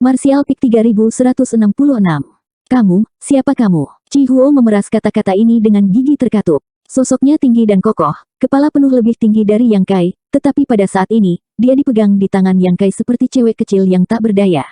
Martial Peak 3166. Kamu, siapa kamu? Chi Huo memeras kata-kata ini dengan gigi terkatup. Sosoknya tinggi dan kokoh, kepala penuh lebih tinggi dari Yang Kai, tetapi pada saat ini, dia dipegang di tangan Yang Kai seperti cewek kecil yang tak berdaya.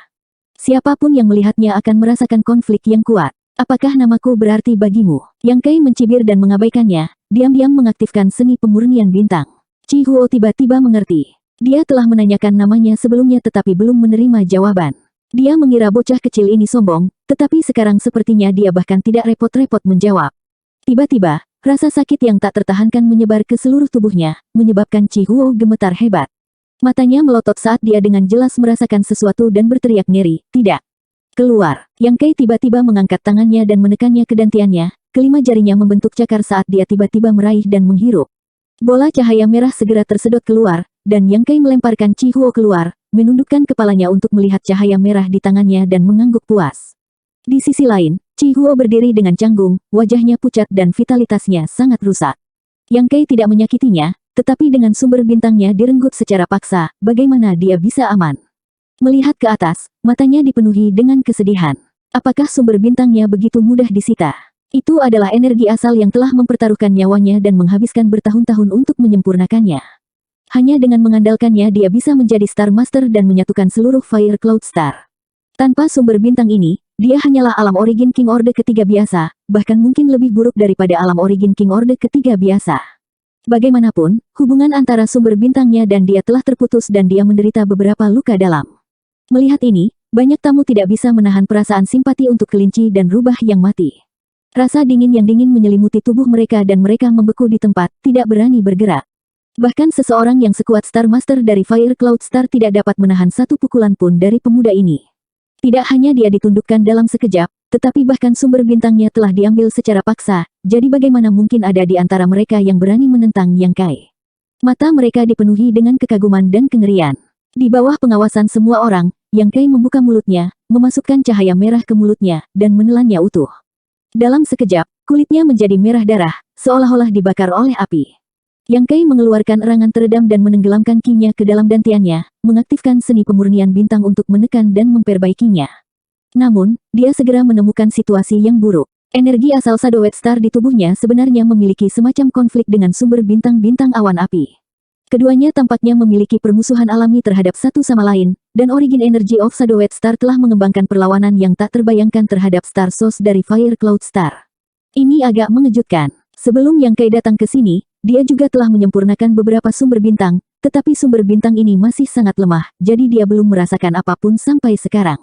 Siapapun yang melihatnya akan merasakan konflik yang kuat. Apakah namaku berarti bagimu? Yang Kai mencibir dan mengabaikannya, diam-diam mengaktifkan seni pemurnian bintang. Chi Huo tiba-tiba mengerti. Dia telah menanyakan namanya sebelumnya tetapi belum menerima jawaban. Dia mengira bocah kecil ini sombong, tetapi sekarang sepertinya dia bahkan tidak repot-repot menjawab. Tiba-tiba, rasa sakit yang tak tertahankan menyebar ke seluruh tubuhnya, menyebabkan Chi Huo gemetar hebat. Matanya melotot saat dia dengan jelas merasakan sesuatu dan berteriak ngeri, "Tidak! Keluar!" Yang Kai tiba-tiba mengangkat tangannya dan menekannya ke dantiannya, kelima jarinya membentuk cakar saat dia tiba-tiba meraih dan menghirup. Bola cahaya merah segera tersedot keluar, dan Yang Kai melemparkan Chi Huo keluar, menundukkan kepalanya untuk melihat cahaya merah di tangannya dan mengangguk puas. Di sisi lain, Chi Huo berdiri dengan canggung, wajahnya pucat dan vitalitasnya sangat rusak. Yang Kai tidak menyakitinya, tetapi dengan sumber bintangnya direnggut secara paksa, bagaimana dia bisa aman? Melihat ke atas, matanya dipenuhi dengan kesedihan. Apakah sumber bintangnya begitu mudah disita? Itu adalah energi asal yang telah mempertaruhkan nyawanya dan menghabiskan bertahun-tahun untuk menyempurnakannya. Hanya dengan mengandalkannya dia bisa menjadi Star Master dan menyatukan seluruh Fire Cloud Star. Tanpa sumber bintang ini, dia hanyalah alam origin King Orde ketiga biasa, bahkan mungkin lebih buruk daripada alam origin King Orde ketiga biasa. Bagaimanapun, hubungan antara sumber bintangnya dan dia telah terputus dan dia menderita beberapa luka dalam. Melihat ini, banyak tamu tidak bisa menahan perasaan simpati untuk kelinci dan rubah yang mati. Rasa dingin yang dingin menyelimuti tubuh mereka dan mereka membeku di tempat, tidak berani bergerak. Bahkan seseorang yang sekuat Star Master dari Fire Cloud Star tidak dapat menahan satu pukulan pun dari pemuda ini. Tidak hanya dia ditundukkan dalam sekejap, tetapi bahkan sumber bintangnya telah diambil secara paksa, jadi bagaimana mungkin ada di antara mereka yang berani menentang Yang Kai. Mata mereka dipenuhi dengan kekaguman dan kengerian. Di bawah pengawasan semua orang, Yang Kai membuka mulutnya, memasukkan cahaya merah ke mulutnya, dan menelannya utuh. Dalam sekejap, kulitnya menjadi merah darah, seolah-olah dibakar oleh api. Yang Kai mengeluarkan erangan teredam dan menenggelamkan ki-nya ke dalam dantiannya, mengaktifkan seni pemurnian bintang untuk menekan dan memperbaikinya. Namun, dia segera menemukan situasi yang buruk. Energi asal Shadowed Star di tubuhnya sebenarnya memiliki semacam konflik dengan sumber bintang-bintang awan api. Keduanya tampaknya memiliki permusuhan alami terhadap satu sama lain, dan Origin Energy of Shadowed Star telah mengembangkan perlawanan yang tak terbayangkan terhadap Star Source dari Fire Cloud Star. Ini agak mengejutkan. Sebelum Yang Kai datang ke sini, dia juga telah menyempurnakan beberapa sumber bintang, tetapi sumber bintang ini masih sangat lemah, jadi dia belum merasakan apapun sampai sekarang.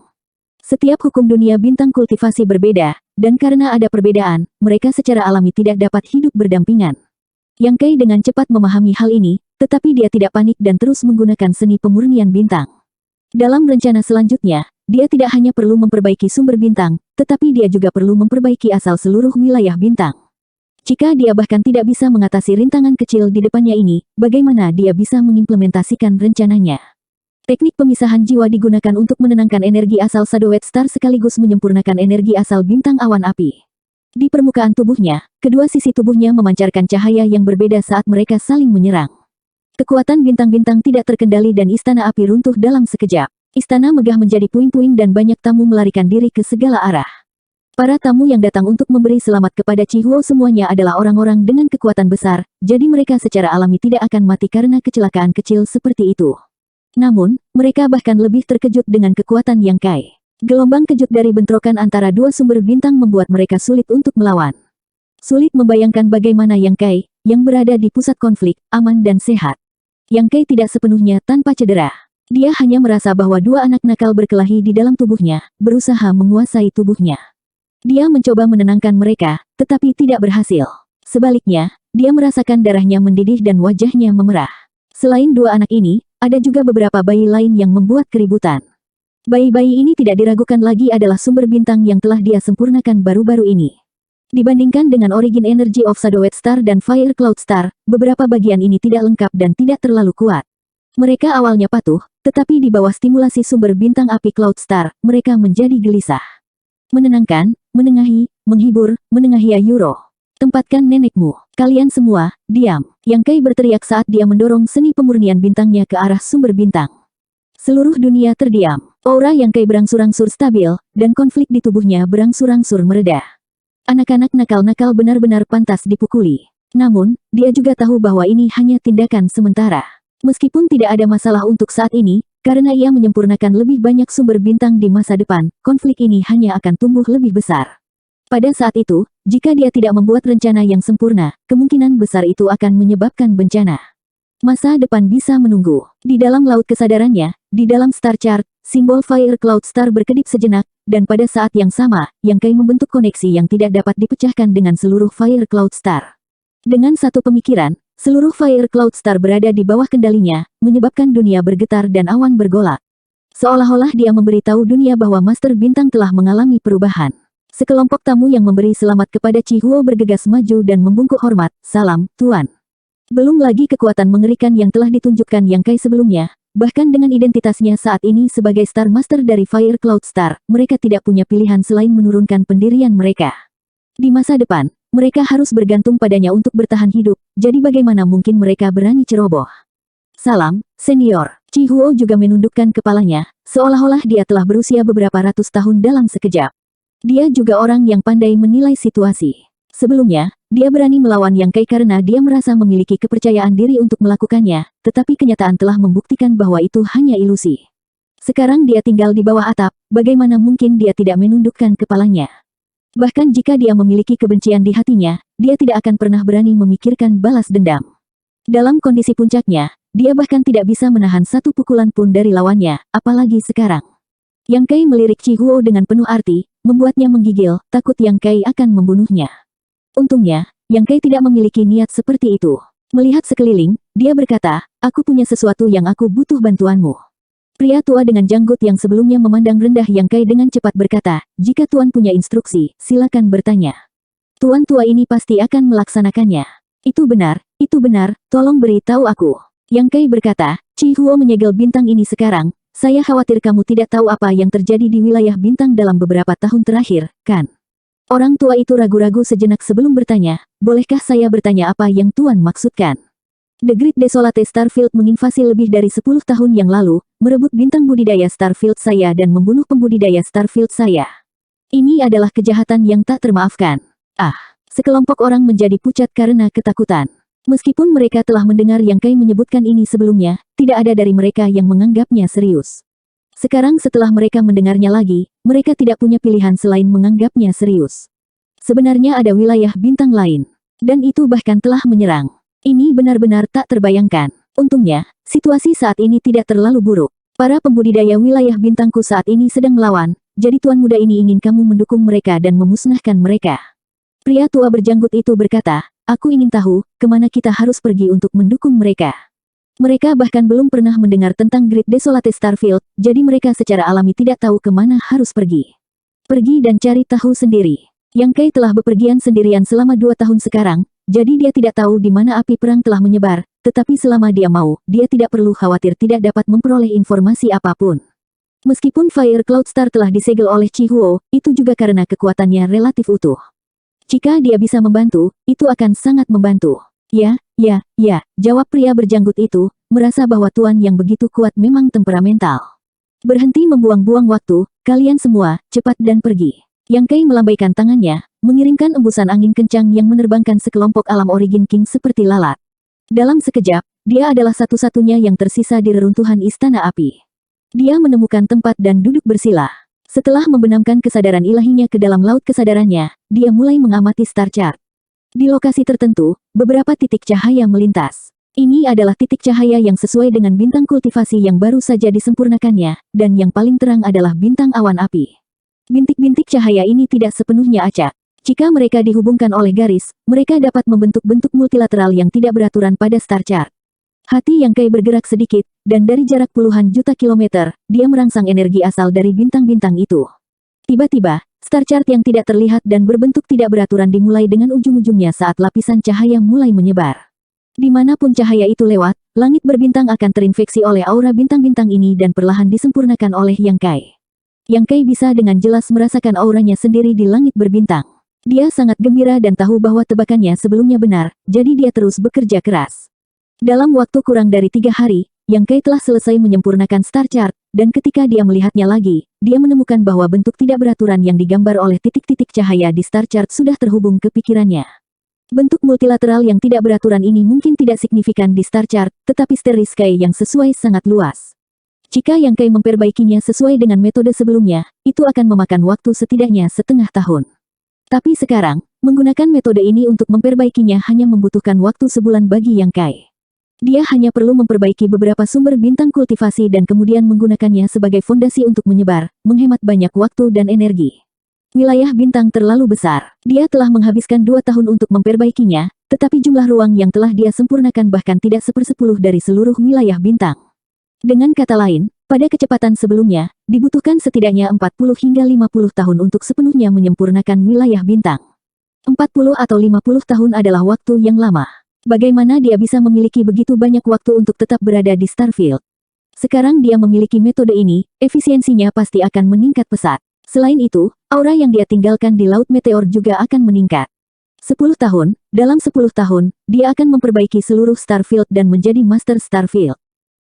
Setiap hukum dunia bintang kultivasi berbeda, dan karena ada perbedaan, mereka secara alami tidak dapat hidup berdampingan. Yang Kai dengan cepat memahami hal ini, tetapi dia tidak panik dan terus menggunakan seni pemurnian bintang. Dalam rencana selanjutnya, dia tidak hanya perlu memperbaiki sumber bintang, tetapi dia juga perlu memperbaiki asal seluruh wilayah bintang. Jika dia bahkan tidak bisa mengatasi rintangan kecil di depannya ini, bagaimana dia bisa mengimplementasikan rencananya? Teknik pemisahan jiwa digunakan untuk menenangkan energi asal Shadowed Star sekaligus menyempurnakan energi asal bintang awan api. Di permukaan tubuhnya, kedua sisi tubuhnya memancarkan cahaya yang berbeda saat mereka saling menyerang. Kekuatan bintang-bintang tidak terkendali dan istana api runtuh dalam sekejap. Istana megah menjadi puing-puing dan banyak tamu melarikan diri ke segala arah. Para tamu yang datang untuk memberi selamat kepada Chi Huo semuanya adalah orang-orang dengan kekuatan besar, jadi mereka secara alami tidak akan mati karena kecelakaan kecil seperti itu. Namun, mereka bahkan lebih terkejut dengan kekuatan Yang Kai. Gelombang kejut dari bentrokan antara dua sumber bintang membuat mereka sulit untuk melawan. Sulit membayangkan bagaimana Yang Kai, yang berada di pusat konflik, aman dan sehat. Yang Kai tidak sepenuhnya tanpa cedera. Dia hanya merasa bahwa dua anak nakal berkelahi di dalam tubuhnya, berusaha menguasai tubuhnya. Dia mencoba menenangkan mereka, tetapi tidak berhasil. Sebaliknya, dia merasakan darahnya mendidih dan wajahnya memerah. Selain dua anak ini, ada juga beberapa bayi lain yang membuat keributan. Bayi-bayi ini tidak diragukan lagi adalah sumber bintang yang telah dia sempurnakan baru-baru ini. Dibandingkan dengan Origin Energy of Shadowed Star dan Fire Cloud Star, beberapa bagian ini tidak lengkap dan tidak terlalu kuat. Mereka awalnya patuh, tetapi di bawah stimulasi sumber bintang api Cloud Star, mereka menjadi gelisah. Menenangkan, menengahi, menghibur, menengahi Ayuro. Tempatkan nenekmu. Kalian semua, diam. Yang Kai berteriak saat dia mendorong seni pemurnian bintangnya ke arah sumber bintang. Seluruh dunia terdiam. Aura Yang Kai berangsur-angsur stabil, dan konflik di tubuhnya berangsur-angsur mereda. Anak-anak nakal-nakal benar-benar pantas dipukuli. Namun, dia juga tahu bahwa ini hanya tindakan sementara. Meskipun tidak ada masalah untuk saat ini, karena ia menyempurnakan lebih banyak sumber bintang di masa depan, konflik ini hanya akan tumbuh lebih besar. Pada saat itu, jika dia tidak membuat rencana yang sempurna, kemungkinan besar itu akan menyebabkan bencana. Masa depan bisa menunggu. Di dalam laut kesadarannya, di dalam star chart, simbol Fire Cloud Star berkedip sejenak, dan pada saat yang sama, Yang Kai membentuk koneksi yang tidak dapat dipecahkan dengan seluruh Fire Cloud Star. Dengan satu pemikiran, seluruh Fire Cloud Star berada di bawah kendalinya, menyebabkan dunia bergetar dan awan bergolak. Seolah-olah dia memberitahu dunia bahwa Master Bintang telah mengalami perubahan. Sekelompok tamu yang memberi selamat kepada Chi Huo bergegas maju dan membungkuk hormat, "Salam, Tuan." Belum lagi kekuatan mengerikan yang telah ditunjukkan Yang Kai sebelumnya, bahkan dengan identitasnya saat ini sebagai Star Master dari Fire Cloud Star, mereka tidak punya pilihan selain menurunkan pendirian mereka. Di masa depan, mereka harus bergantung padanya untuk bertahan hidup, jadi bagaimana mungkin mereka berani ceroboh? "Salam, Senior." Chi Huo juga menundukkan kepalanya, seolah-olah dia telah berusia beberapa ratus tahun dalam sekejap. Dia juga orang yang pandai menilai situasi. Sebelumnya, dia berani melawan Yang Kai karena dia merasa memiliki kepercayaan diri untuk melakukannya, tetapi kenyataan telah membuktikan bahwa itu hanya ilusi. Sekarang dia tinggal di bawah atap, bagaimana mungkin dia tidak menundukkan kepalanya? Bahkan jika dia memiliki kebencian di hatinya, dia tidak akan pernah berani memikirkan balas dendam. Dalam kondisi puncaknya, dia bahkan tidak bisa menahan satu pukulan pun dari lawannya, apalagi sekarang. Yang Kai melirik Chi Huo dengan penuh arti, membuatnya menggigil, takut Yang Kai akan membunuhnya. Untungnya, Yang Kai tidak memiliki niat seperti itu. Melihat sekeliling, dia berkata, "Aku punya sesuatu yang aku butuh bantuanmu." Pria tua dengan janggut yang sebelumnya memandang rendah Yang Kai dengan cepat berkata, "Jika Tuan punya instruksi, silakan bertanya. Tuan tua ini pasti akan melaksanakannya." Itu benar, tolong beritahu aku." Yang Kai berkata, "Chi Huo menyegel bintang ini sekarang. Saya khawatir kamu tidak tahu apa yang terjadi di wilayah bintang dalam beberapa tahun terakhir, kan?" Orang tua itu ragu-ragu sejenak sebelum bertanya, "Bolehkah saya bertanya apa yang Tuan maksudkan?" The Great Desolate Starfield menginvasi lebih dari 10 tahun yang lalu, merebut bintang budidaya Starfield saya dan membunuh pembudidaya Starfield saya. Ini adalah kejahatan yang tak termaafkan. Sekelompok orang menjadi pucat karena ketakutan. Meskipun mereka telah mendengar Yang Kai menyebutkan ini sebelumnya, tidak ada dari mereka yang menganggapnya serius. Sekarang setelah mereka mendengarnya lagi, mereka tidak punya pilihan selain menganggapnya serius. Sebenarnya ada wilayah bintang lain. Dan itu bahkan telah menyerang. Ini benar-benar tak terbayangkan. Untungnya, situasi saat ini tidak terlalu buruk. Para pembudidaya wilayah bintangku saat ini sedang melawan, jadi tuan muda ini ingin kamu mendukung mereka dan memusnahkan mereka. Pria tua berjanggut itu berkata, "Aku ingin tahu, kemana kita harus pergi untuk mendukung mereka." Mereka bahkan belum pernah mendengar tentang Great Desolate Starfield, jadi mereka secara alami tidak tahu kemana harus pergi. Pergi dan cari tahu sendiri. Yang Kai telah bepergian sendirian selama 2 tahun sekarang, jadi dia tidak tahu di mana api perang telah menyebar, tetapi selama dia mau, dia tidak perlu khawatir tidak dapat memperoleh informasi apapun. Meskipun Fire Cloud Star telah disegel oleh Chi Huo, itu juga karena kekuatannya relatif utuh. Jika dia bisa membantu, itu akan sangat membantu. Ya, jawab pria berjanggut itu, merasa bahwa tuan yang begitu kuat memang temperamental. Berhenti membuang-buang waktu, kalian semua, cepat dan pergi. Yang Kai melambaikan tangannya, mengirimkan embusan angin kencang yang menerbangkan sekelompok alam Origin King seperti lalat. Dalam sekejap, dia adalah satu-satunya yang tersisa di reruntuhan istana api. Dia menemukan tempat dan duduk bersila. Setelah membenamkan kesadaran ilahinya ke dalam laut kesadarannya, dia mulai mengamati star chart. Di lokasi tertentu, beberapa titik cahaya melintas. Ini adalah titik cahaya yang sesuai dengan bintang kultivasi yang baru saja disempurnakannya, dan yang paling terang adalah bintang awan api. Bintik-bintik cahaya ini tidak sepenuhnya acak. Jika mereka dihubungkan oleh garis, mereka dapat membentuk bentuk multilateral yang tidak beraturan pada star chart. Hati Yang Kai bergerak sedikit, dan dari jarak puluhan juta kilometer, dia merangsang energi asal dari bintang-bintang itu. Tiba-tiba, star chart yang tidak terlihat dan berbentuk tidak beraturan dimulai dengan ujung-ujungnya saat lapisan cahaya mulai menyebar. Dimanapun cahaya itu lewat, langit berbintang akan terinfeksi oleh aura bintang-bintang ini dan perlahan disempurnakan oleh Yang Kai. Yang Kai bisa dengan jelas merasakan auranya sendiri di langit berbintang. Dia sangat gembira dan tahu bahwa tebakannya sebelumnya benar, jadi dia terus bekerja keras. Dalam waktu kurang dari 3 hari, Yang Kai telah selesai menyempurnakan star chart, dan ketika dia melihatnya lagi, dia menemukan bahwa bentuk tidak beraturan yang digambar oleh titik-titik cahaya di star chart sudah terhubung ke pikirannya. Bentuk multilateral yang tidak beraturan ini mungkin tidak signifikan di star chart, tetapi Starry Sky yang sesuai sangat luas. Jika Yang Kai memperbaikinya sesuai dengan metode sebelumnya, itu akan memakan waktu setidaknya setengah tahun. Tapi sekarang, menggunakan metode ini untuk memperbaikinya hanya membutuhkan waktu sebulan bagi Yang Kai. Dia hanya perlu memperbaiki beberapa sumber bintang kultivasi dan kemudian menggunakannya sebagai fondasi untuk menyebar, menghemat banyak waktu dan energi. Wilayah bintang terlalu besar. Dia telah menghabiskan 2 tahun untuk memperbaikinya, tetapi jumlah ruang yang telah dia sempurnakan bahkan tidak 1/10 dari seluruh wilayah bintang. Dengan kata lain, pada kecepatan sebelumnya, dibutuhkan setidaknya 40 hingga 50 tahun untuk sepenuhnya menyempurnakan wilayah bintang. 40 atau 50 tahun adalah waktu yang lama. Bagaimana dia bisa memiliki begitu banyak waktu untuk tetap berada di Starfield? Sekarang dia memiliki metode ini, efisiensinya pasti akan meningkat pesat. Selain itu, aura yang dia tinggalkan di Laut Meteor juga akan meningkat. 10 tahun, dalam 10 tahun, dia akan memperbaiki seluruh Starfield dan menjadi Master Starfield.